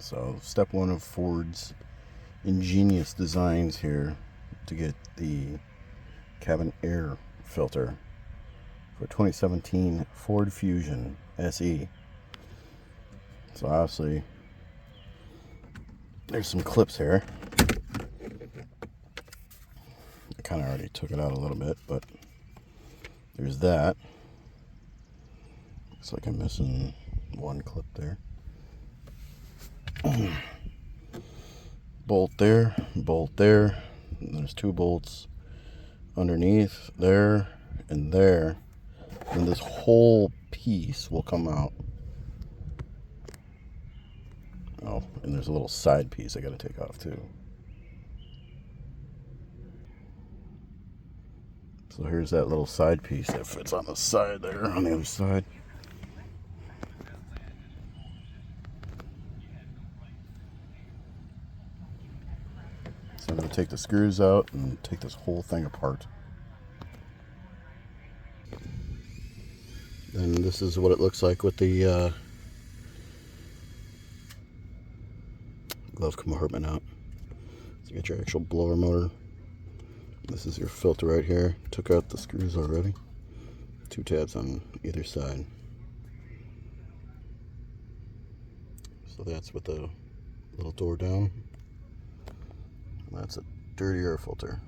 So step one of Ford's ingenious designs here to get the cabin air filter for 2017 Ford Fusion SE. So obviously there's some clips here. I kind of already took it out a little bit, but there's that. Looks like I'm missing one clip there. Bolt there, and there's two bolts underneath there and there, and this whole piece will come out. Oh, and there's a little side piece I gotta take off too. So here's that little side piece that fits on the side there, on the other side. So I'm going to take the screws out and take this whole thing apart. And this is what it looks like with the glove compartment out. So you got your actual blower motor. This is your filter right here. Took out the screws already. 2 tabs on either side. So that's with the little door down. That's a dirty air filter.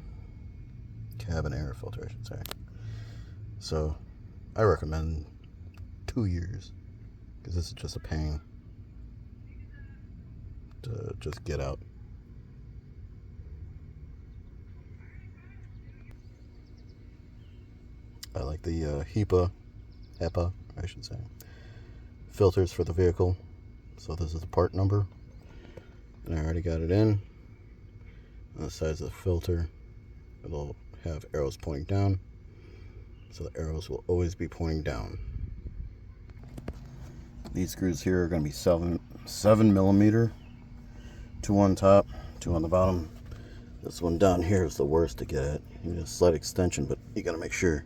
Cabin air filter, I should say. So I recommend 2 years, because this is just a pain to just get out. I like the HEPA, I should say, filters for the vehicle. So this is the part number, and I already got it in. On the sides of the filter, it'll have arrows pointing down, so the arrows will always be pointing down. These screws here are going to be 7 millimeter, 2 on top, 2 on the bottom. This one down here is the worst to get at. You need a slight extension, but you got to make sure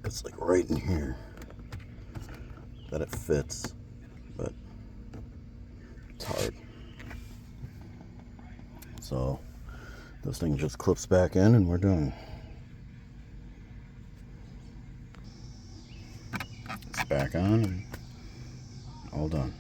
it's like right in here that it fits, but it's hard. So this thing just clips back in and we're done. It's back on and all done.